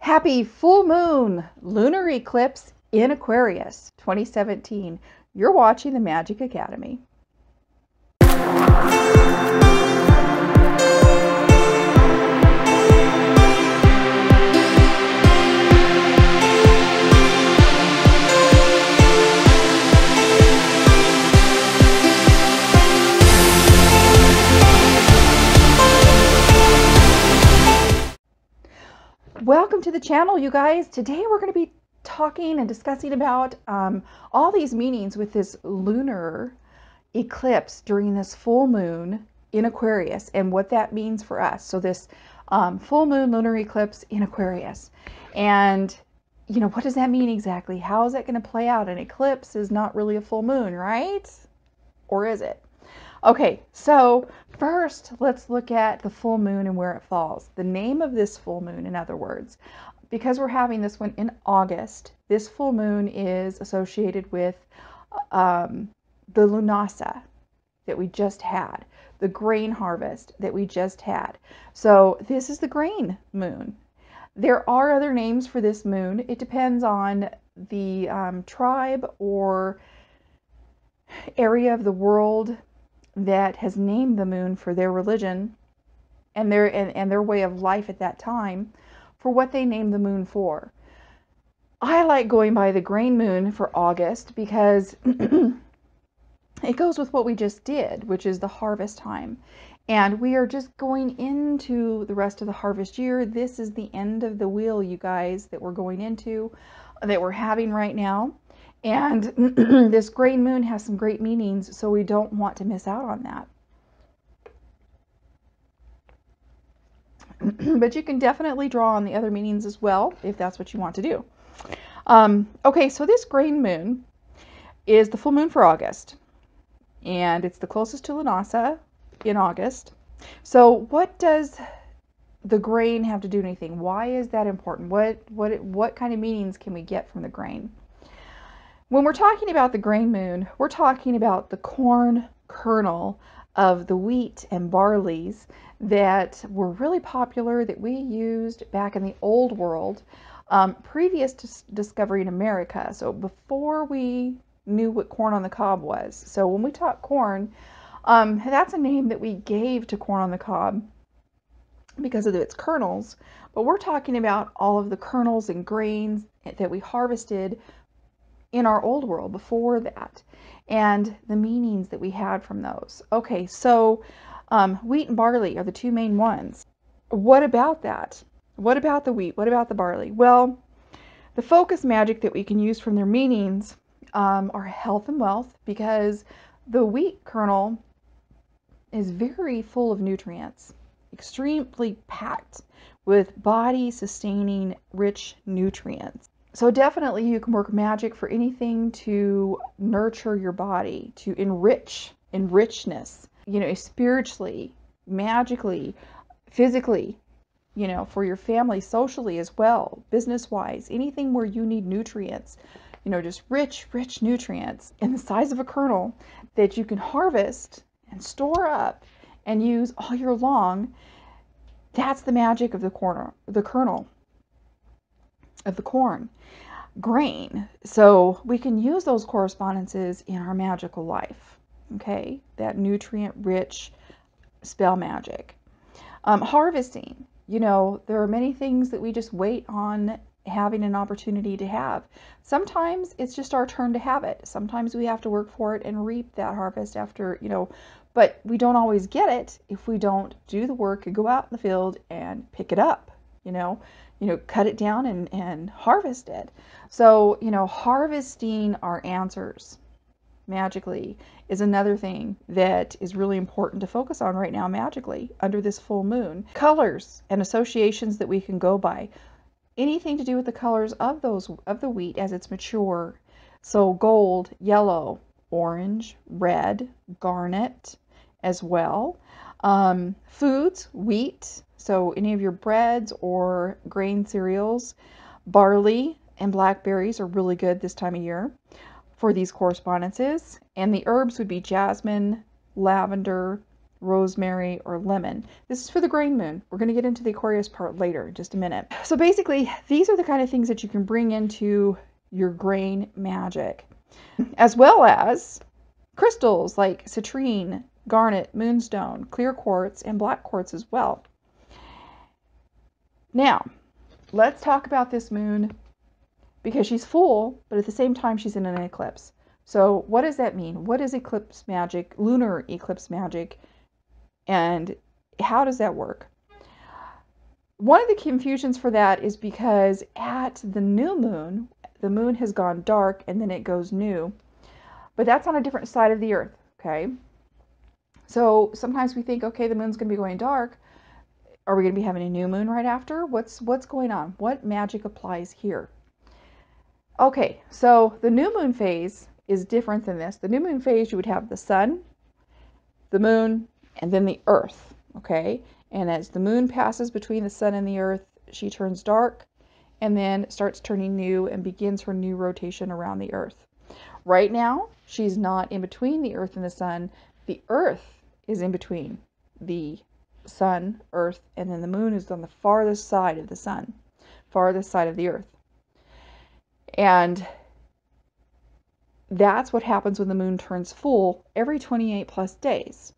Happy full moon lunar eclipse in Aquarius 2017. You're watching the Magic Academy. Welcome to the channel, you guys. Today we're going to be talking and discussing about all these meanings with this lunar eclipse during this full moon in Aquarius and what that means for us. So this full moon lunar eclipse in Aquarius, and you know, what does that mean exactly? How is that going to play out? An eclipse is not really a full moon, right? Or is it? Okay, so first let's look at the full moon and where it falls. The name of this full moon, in other words, because we're having this one in August, this full moon is associated with the Lunasa that we just had, the grain harvest that we just had. So this is the grain moon. There are other names for this moon. It depends on the tribe or area of the world that has named the moon for their religion and their way of life at that time, for what they named the moon for. I like going by the grain moon for August because it goes with what we just did, which is the harvest time. And we are just going into the rest of the harvest year. This is the end of the wheel, you guys, that we're going into, that we're having right now. And this grain moon has some great meanings, so we don't want to miss out on that. But you can definitely draw on the other meanings as well, if that's what you want to do. Okay, so this grain moon is the full moon for August, and it's the closest to Lunasa in August. So what does the grain have to do with anything? Why is that important? What kind of meanings can we get from the grain? When we're talking about the grain moon, we're talking about the corn kernel of the wheat and barleys that were really popular, that we used back in the old world, previous to discovery in America. So before we knew what corn on the cob was. So when we talk corn, that's a name that we gave to corn on the cob because of its kernels. But we're talking about all of the kernels and grains that we harvested in our old world before that, and the meanings that we had from those. Okay, so wheat and barley are the two main ones. What about that? What about the wheat? What about the barley? Well, the focus magic that we can use from their meanings are health and wealth, because the wheat kernel is very full of nutrients, extremely packed with body-sustaining rich nutrients. So definitely you can work magic for anything to nurture your body, to enrichness, you know, spiritually, magically, physically, you know, for your family, socially as well, business-wise, anything where you need nutrients, you know, just rich nutrients in the size of a kernel that you can harvest and store up and use all year long. That's the magic of the kernel of the corn grain. So we can use those correspondences in our magical life. Okay, that nutrient rich spell magic. Harvesting, you know, there are many things that we just wait on having an opportunity to have. Sometimes it's just our turn to have it. Sometimes we have to work for it and reap that harvest after, you know, but we don't always get it if we don't do the work and go out in the field and pick it up, you know, cut it down and harvest it. So, you know, harvesting our answers magically is another thing that is really important to focus on right now magically under this full moon. Colors and associations that we can go by. Anything to do with the colors of the wheat as it's mature. So gold, yellow, orange, red, garnet as well. Foods, wheat, so any of your breads or grain cereals. Barley and blackberries are really good this time of year for these correspondences. And the herbs would be jasmine, lavender, rosemary, or lemon. This is for the grain moon. We're going to get into the Aquarius part later in just a minute. So basically, these are the kind of things that you can bring into your grain magic, as well as crystals like citrine, garnet, moonstone, clear quartz, and black quartz as well. Now, let's talk about this moon, because she's full, but at the same time she's in an eclipse. So what does that mean? What is eclipse magic, lunar eclipse magic, and how does that work? One of the confusions for that is because at the new moon, the moon has gone dark and then it goes new, but that's on a different side of the earth, okay? So sometimes we think, okay, the moon's going to be going dark. Are we going to be having a new moon right after? What's going on? What magic applies here? Okay, so the new moon phase is different than this. The new moon phase, you would have the sun, the moon, and then the earth, okay? And as the moon passes between the sun and the earth, she turns dark and then starts turning new and begins her new rotation around the earth. Right now, she's not in between the earth and the sun. The earth is in between the sun, earth, and then the moon is on the farthest side of the sun, farthest side of the earth. And that's what happens when the moon turns full every 28 plus days.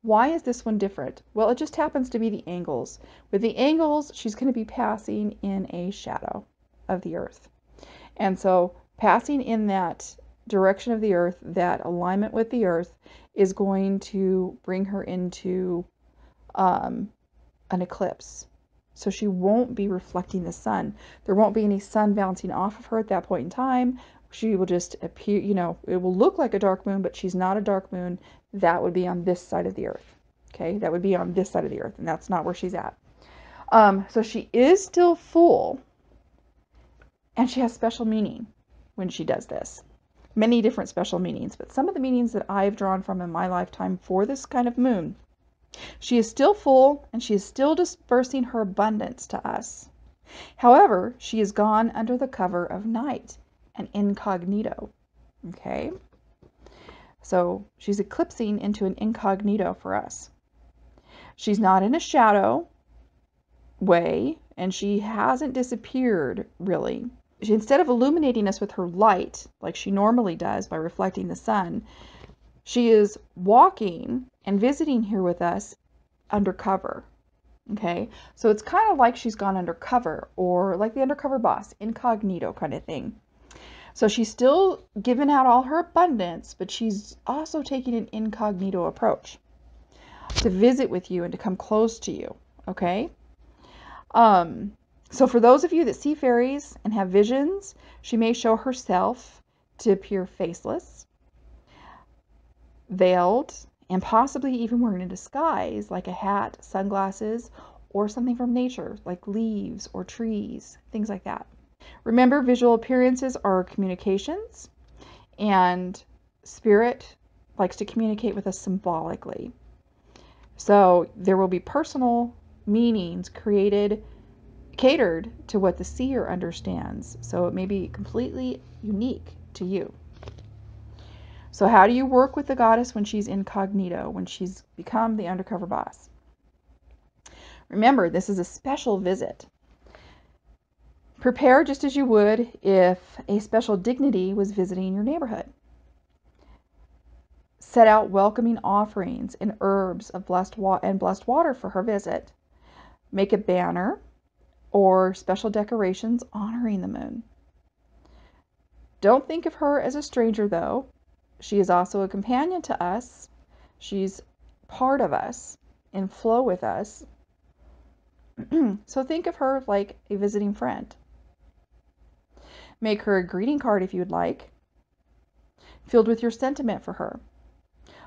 Why is this one different? Well, it just happens to be the angles. With the angles, she's going to be passing in a shadow of the earth. And so passing in that direction of the earth, that alignment with the earth, is going to bring her into an eclipse. So she won't be reflecting the sun. There won't be any sun bouncing off of her at that point in time. She will just appear, you know, it will look like a dark moon, but she's not a dark moon. That would be on this side of the earth. Okay, that would be on this side of the earth, and that's not where she's at. So she is still full, and she has special meaning when she does this. Many different special meanings, but some of the meanings that I've drawn from in my lifetime for this kind of moon. She is still full, and she is still dispersing her abundance to us. However, she is gone under the cover of night, an incognito. Okay? So she's eclipsing into an incognito for us. She's not in a shadow way, and she hasn't disappeared, really. Instead of illuminating us with her light, like she normally does by reflecting the sun, she is walking and visiting here with us undercover. Okay, so it's kind of like she's gone undercover, or like the undercover boss, incognito kind of thing. So she's still giving out all her abundance, but she's also taking an incognito approach to visit with you and to come close to you. Okay, so for those of you that see fairies and have visions, she may show herself to appear faceless, veiled, and possibly even wearing a disguise like a hat, sunglasses, or something from nature like leaves or trees, things like that. Remember, visual appearances are communications, and spirit likes to communicate with us symbolically. So there will be personal meanings catered to what the seer understands. So it may be completely unique to you. So how do you work with the goddess when she's incognito, when she's become the undercover boss? Remember, this is a special visit. Prepare just as you would if a special dignity was visiting your neighborhood. Set out welcoming offerings and herbs of blessed water for her visit. Make a banner or special decorations honoring the moon. Don't think of her as a stranger, though. She is also a companion to us. She's part of us and flow with us. So think of her like a visiting friend. Make her a greeting card if you would like, filled with your sentiment for her.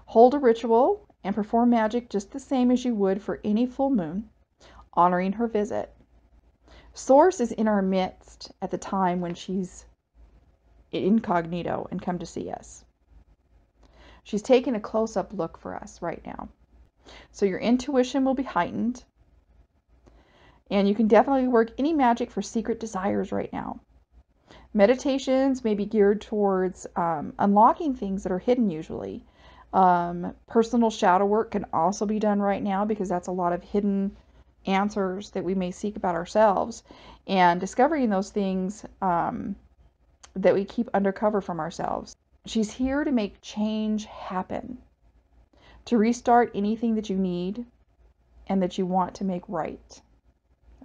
Hold a ritual and perform magic just the same as you would for any full moon, honoring her visit. Source is in our midst at the time when she's incognito and come to see us. She's taking a close-up look for us right now. So your intuition will be heightened, and you can definitely work any magic for secret desires right now. Meditations may be geared towards unlocking things that are hidden usually. Personal shadow work can also be done right now because that's a lot of hidden answers that we may seek about ourselves, and discovering those things that we keep undercover from ourselves. She's here to make change happen, to restart anything that you need and that you want to make right.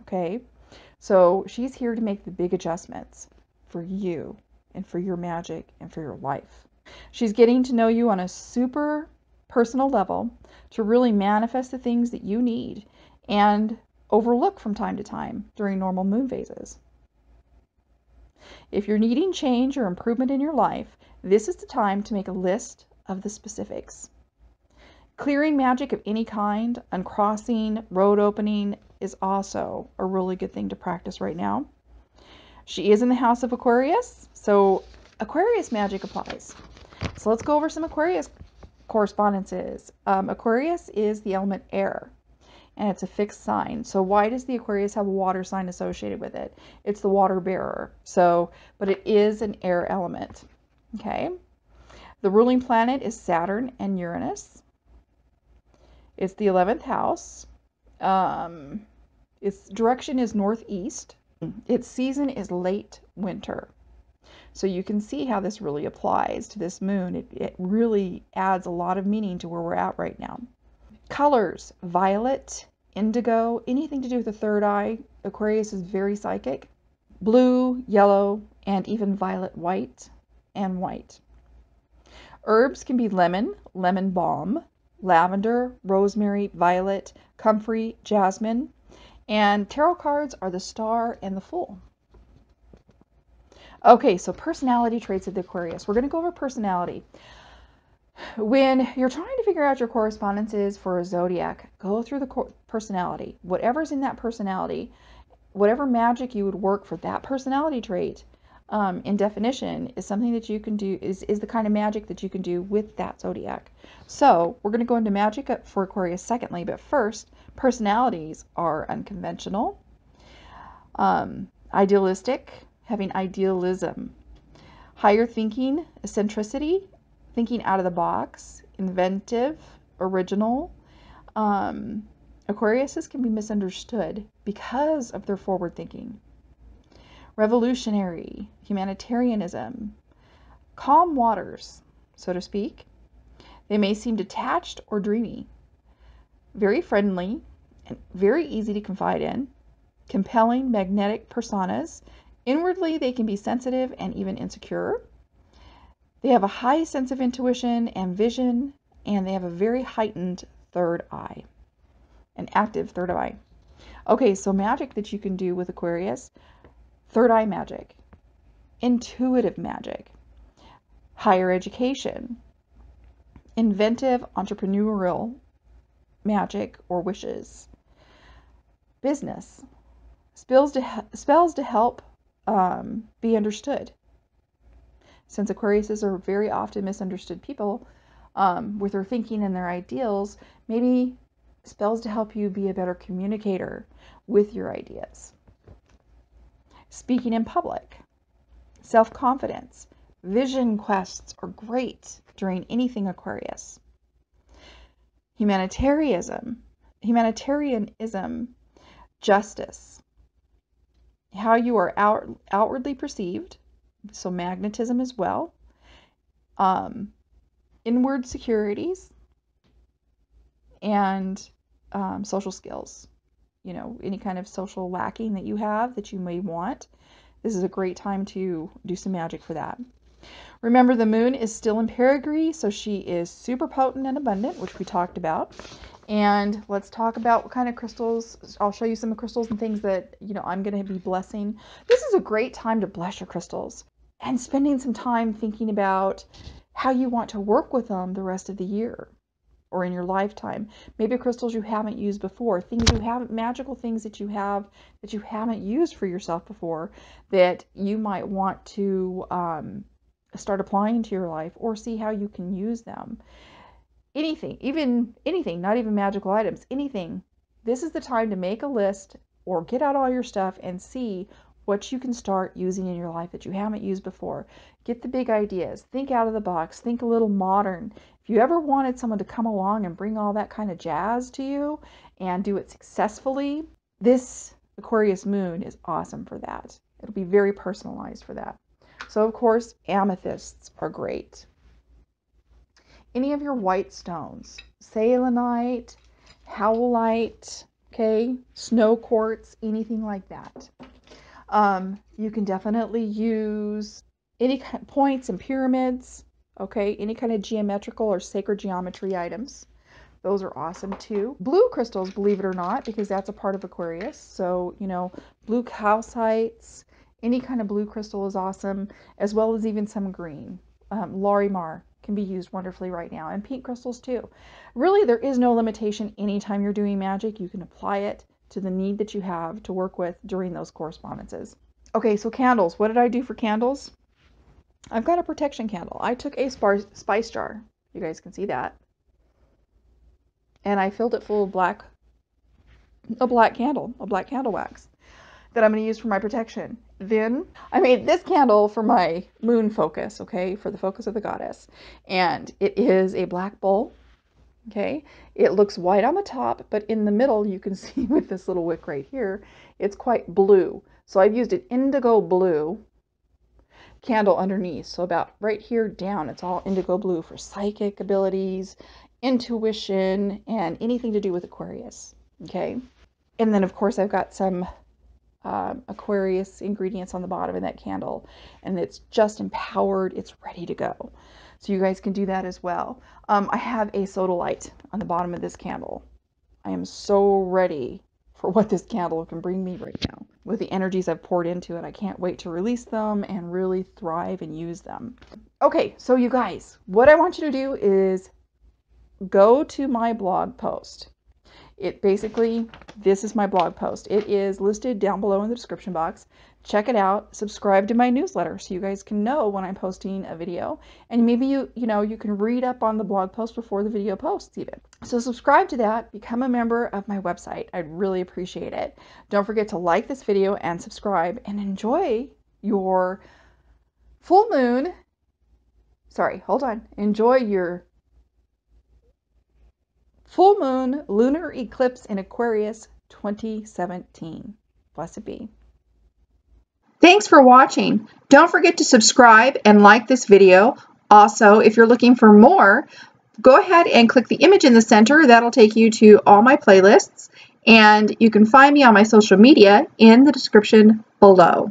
Okay? So she's here to make the big adjustments for you and for your magic and for your life. She's getting to know you on a super personal level to really manifest the things that you need and overlook from time to time during normal moon phases. If you're needing change or improvement in your life, this is the time to make a list of the specifics. Clearing magic of any kind, uncrossing, road opening is also a really good thing to practice right now. She is in the house of Aquarius, so Aquarius magic applies. So let's go over some Aquarius correspondences. Aquarius is the element air, and it's a fixed sign. So why does the Aquarius have a water sign associated with it? It's the water bearer. So, but it is an air element. Okay. The ruling planet is Saturn and Uranus. It's the 11th house. Its direction is northeast. Its season is late winter. So you can see how this really applies to this moon. It really adds a lot of meaning to where we're at right now. Colors, violet, indigo, anything to do with the third eye. Aquarius is very psychic. Blue, yellow, and even violet white and white. Herbs can be lemon, lemon balm, lavender, rosemary, violet, comfrey, jasmine. And tarot cards are the Star and the Fool. Okay, so personality traits of the Aquarius. We're going to go over personality. When you're trying to figure out your correspondences for a zodiac, go through the personality. Whatever's in that personality, whatever magic you would work for that personality trait, in definition, is something that you can do, is the kind of magic that you can do with that zodiac. So we're going to go into magic for Aquarius secondly, but first, personalities are unconventional, idealistic, having idealism, higher thinking, eccentricity, thinking out of the box, inventive, original. Aquariuses can be misunderstood because of their forward thinking. Revolutionary, humanitarianism, calm waters, so to speak. They may seem detached or dreamy, very friendly and very easy to confide in, compelling, magnetic personas. Inwardly, they can be sensitive and even insecure. They have a high sense of intuition and vision, and they have a very heightened third eye, an active third eye. Okay, so magic that you can do with Aquarius: third eye magic, intuitive magic, higher education, inventive, entrepreneurial magic or wishes, business, spells to help be understood. Since Aquariuses are very often misunderstood people with their thinking and their ideals, maybe spells to help you be a better communicator with your ideas. Speaking in public, self-confidence, vision quests are great during anything Aquarius. Humanitarianism, justice, how you are outwardly perceived, so magnetism as well, inward securities, and social skills. You know, any kind of social lacking that you have that you may want. This is a great time to do some magic for that. Remember, the moon is still in perigee, so she is super potent and abundant, which we talked about. And let's talk about what kind of crystals. I'll show you some crystals and things that, you know, I'm going to be blessing. This is a great time to bless your crystals and spending some time thinking about how you want to work with them the rest of the year or in your lifetime. Maybe crystals you haven't used before, things you haven't, magical things that you have that you haven't used for yourself before that you might want to start applying to your life or see how you can use them. Anything, even anything, not even magical items, anything. This is the time to make a list or get out all your stuff and see what you can start using in your life that you haven't used before. Get the big ideas. Think out of the box. Think a little modern. If you ever wanted someone to come along and bring all that kind of jazz to you and do it successfully, this Aquarius moon is awesome for that. It'll be very personalized for that. So, of course, amethysts are great. Any of your white stones, selenite, howlite, okay, snow quartz, anything like that. You can definitely use any kind of points and pyramids, okay, any kind of geometrical or sacred geometry items. Those are awesome too. Blue crystals, believe it or not, because that's a part of Aquarius. So, you know, blue calcites, any kind of blue crystal is awesome, as well as even some green. Larimar can be used wonderfully right now, and pink crystals too. Really, there is no limitation anytime you're doing magic. You can apply it to the need that you have to work with during those correspondences. Okay, so candles. What did I do for candles? I've got a protection candle. I took a spice jar. You guys can see that. And I filled it full of a black candle wax that I'm going to use for my protection. Then I made this candle for my moon focus, okay, for the focus of the goddess. And it is a black bowl, okay. It looks white on the top, but in the middle you can see with this little wick right here, it's quite blue. So I've used an indigo blue candle underneath. So about right here down, it's all indigo blue for psychic abilities, intuition, and anything to do with Aquarius, okay. And then of course I've got some Aquarius ingredients on the bottom of that candle, and it's just empowered, it's ready to go. So you guys can do that as well. I have a sodalite on the bottom of this candle. I am so ready for what this candle can bring me right now. With the energies I've poured into it, I can't wait to release them and really thrive and use them. Okay, so you guys, what I want you to do is go to my blog post. This is my blog post. It is listed down below in the description box. Check it out. Subscribe to my newsletter so you guys can know when I'm posting a video. And maybe you can read up on the blog post before the video posts even. So subscribe to that. Become a member of my website. I'd really appreciate it. Don't forget to like this video and subscribe, and enjoy your full moon. Sorry, hold on. Enjoy your full moon lunar eclipse in Aquarius 2017. Blessed be. Thanks for watching. Don't forget to subscribe and like this video. Also, if you're looking for more, go ahead and click the image in the center. That'll take you to all my playlists, and you can find me on my social media in the description below.